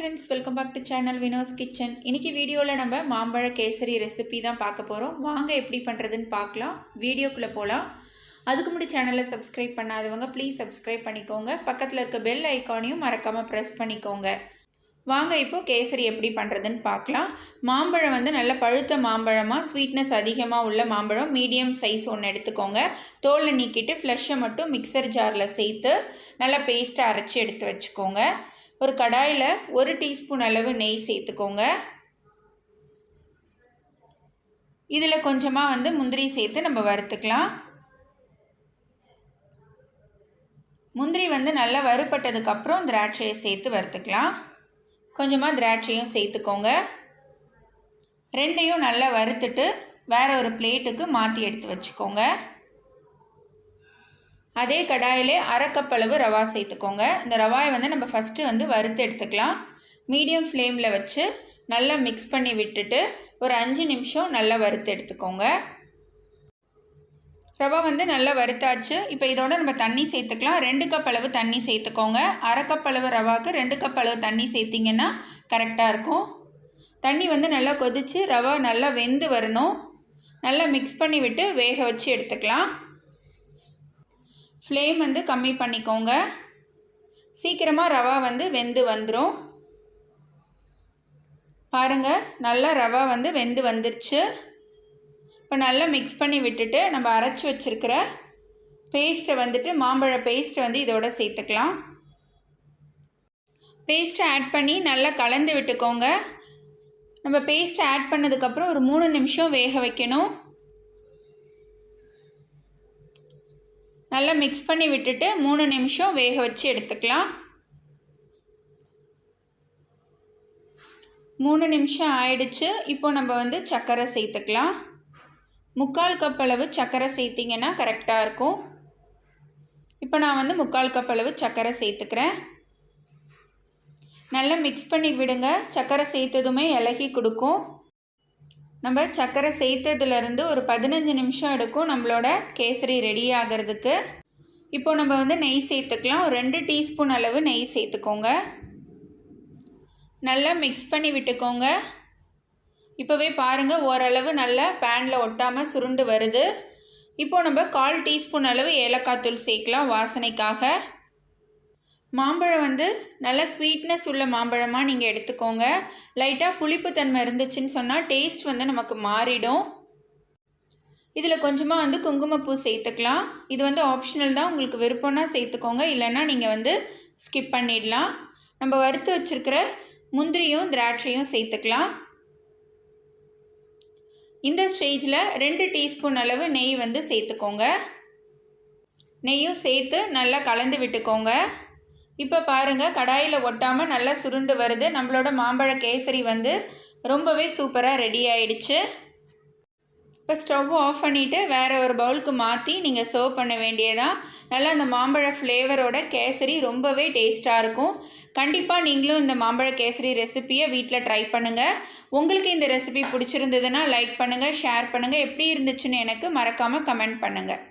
friends, welcome back to channel Vinod's Kitchen. இன்னைக்கு வீடியோல நம்ம மாம்பழ கேசரி ரெசிபி தான் பார்க்க போறோம். வாங்க எப்படி பண்றதுன்னு பார்க்கலாம். வீடியோக்குள்ள போலாம். அதுக்கு முன்னாடி சேனலை சப்ஸ்கிரைப் பண்ணாதவங்க ப்ளீஸ் சப்ஸ்கிரைப் பண்ணிக்கோங்க. பக்கத்துல இருக்க பெல் ஐகானையும் மறக்காம பிரஸ் பண்ணிக்கோங்க. வாங்க இப்போ கேசரி எப்படி பண்றதுன்னு பார்க்கலாம். மாம்பழம் வந்து நல்ல பழுத்த மாம்பழமா ஸ்வீட்னஸ் அதிகமா உள்ள மாம்பழம் மீடியம் சைஸ் ஒன்று எடுத்துக்கோங்க. தோலை நீக்கிட்டு ஃப்ளஷை மட்டும் மிக்சர் ஜார்ல சேர்த்து நல்லா பேஸ்ட்டை அரைச்சி எடுத்து வச்சுக்கோங்க. ஒரு கடாயில் 1 டீஸ்பூன் அளவு நெய் சேர்த்துக்கோங்க. இதில் கொஞ்சமாக வந்து முந்திரி சேர்த்து நம்ம வறுத்துக்கலாம். முந்திரி வந்து நல்லா வறுபட்டதுக்கப்புறம் திராட்சையை சேர்த்து வறுத்துக்கலாம். கொஞ்சமாக திராட்சையும் சேர்த்துக்கோங்க. ரெண்டையும் நல்லா வறுத்துட்டு வேறு ஒரு பிளேட்டுக்கு மாற்றி எடுத்து வச்சுக்கோங்க. அதே கடாயிலே 1/2 கப் அளவு ரவா சேர்த்துக்கோங்க. இந்த ரவாயை வந்து நம்ம ஃபஸ்ட்டு வந்து வறுத்து எடுத்துக்கலாம். மீடியம் ஃப்ளேமில் வச்சு நல்லா மிக்ஸ் பண்ணி விட்டுட்டு ஒரு 5 நிமிஷம் நல்லா வறுத்து எடுத்துக்கோங்க. ரவா வந்து நல்லா வறுத்தாச்சு. இப்போ இதோட நம்ம தண்ணி சேர்த்துக்கலாம். 2 கப் அளவு தண்ணி சேர்த்துக்கோங்க. 1/2 கப் அளவு ரவாவுக்கு 2 கப் அளவு தண்ணி சேர்த்திங்கன்னா கரெக்டாக இருக்கும். தண்ணி வந்து நல்லா கொதித்து ரவா நல்லா வெந்து வரணும். நல்லா மிக்ஸ் பண்ணி விட்டு வேக வச்சு எடுத்துக்கலாம். ஃப்ளேம் வந்து கம்மி பண்ணிக்கோங்க. சீக்கிரமாக ரவா வந்து வெந்து வந்துடும். பாருங்கள், நல்லா ரவா வந்து வெந்து வந்துருச்சு. இப்போ நல்லா மிக்ஸ் பண்ணி விட்டுட்டு நம்ம அரைச்சி வச்சுருக்கிற பேஸ்ட்டை வந்துட்டு மாம்பழ பேஸ்ட்டை வந்து இதோட சேர்த்துக்கலாம். பேஸ்ட்டை ஆட் பண்ணி நல்லா கலந்து விட்டுக்கோங்க. நம்ம பேஸ்ட்டை ஆட் பண்ணதுக்கப்புறம் ஒரு 3 நிமிஷம் வேக வைக்கணும். நல்லா மிக்ஸ் பண்ணி விட்டுட்டு 3 நிமிஷம் வேக வச்சு எடுத்துக்கலாம். 3 நிமிஷம் ஆயிடுச்சு. இப்போ நம்ம வந்து சர்க்கரை சேர்த்துக்கலாம். 3/4 கப் அளவு சர்க்கரை சேர்த்திங்கன்னா கரெக்டாக இருக்கும். இப்போ நான் வந்து 3/4 கப் அளவு சர்க்கரை சேர்த்துக்கிறேன். நல்லா மிக்ஸ் பண்ணி விடுங்க. சர்க்கரை சேர்த்ததுமே இலகி கொடுக்கும். நம்ம சர்க்கரை சேர்த்ததுலேருந்து ஒரு 15 நிமிஷம் எடுக்கும் நம்மளோட கேசரி ரெடி ஆகிறதுக்கு. இப்போ நம்ம வந்து நெய் சேர்த்துக்கலாம். ஒரு 2 டீஸ்பூன் அளவு நெய் சேர்த்துக்கோங்க. நல்லா மிக்ஸ் பண்ணி விட்டுக்கோங்க. இப்போவே பாருங்கள், ஓரளவு நல்லா பேனில் ஒட்டாமல் சுருண்டு வருது. இப்போது நம்ம 1/4 டீஸ்பூன் அளவு ஏலக்காய் தூள் சேர்க்கலாம் வாசனைக்காக. மாம்பழம் வந்து நல்ல ஸ்வீட்னஸ் உள்ள மாம்பழமாக நீங்கள் எடுத்துக்கோங்க. லைட்டாக புளிப்புத்தன்மை இருந்துச்சுன்னு சொன்னால் டேஸ்ட் வந்து நமக்கு மாறிடும். இதில் கொஞ்சமாக வந்து குங்குமப்பூ சேர்த்துக்கலாம். இது வந்து ஆப்ஷனல் தான், உங்களுக்கு விருப்பம்னா சேர்த்துக்கோங்க, இல்லைன்னா நீங்கள் வந்து ஸ்கிப் பண்ணிடலாம். நம்ம வறுத்து வச்சுருக்கிற முந்திரியும் திராட்சையும் சேர்த்துக்கலாம். இந்த ஸ்டேஜில் 2 டீஸ்பூன் அளவு நெய் வந்து சேர்த்துக்கோங்க. நெய்யும் சேர்த்து நல்லா கலந்து விட்டுக்கோங்க. இப்போ பாருங்கள், கடாயில் ஒட்டாமல் நல்லா சுருண்டு வருது. நம்மளோட மாம்பழ கேசரி வந்து ரொம்பவே சூப்பராக ரெடி ஆயிடுச்சு. இப்போ ஸ்டவ் ஆஃப் பண்ணிவிட்டு வேறு ஒரு பவுலுக்கு மாற்றி நீங்கள் சர்வ் பண்ண வேண்டியதான். நல்லா அந்த மாம்பழ ஃப்ளேவரோட கேசரி ரொம்பவே டேஸ்ட்டாக இருக்கும். கண்டிப்பாக நீங்களும் இந்த மாம்பழ கேசரி ரெசிப்பியை வீட்டில் ட்ரை பண்ணுங்கள். உங்களுக்கு இந்த ரெசிபி பிடிச்சிருந்ததுன்னா லைக் பண்ணுங்கள், ஷேர் பண்ணுங்கள். எப்படி இருந்துச்சுன்னு எனக்கு மறக்காமல் கமெண்ட் பண்ணுங்கள்.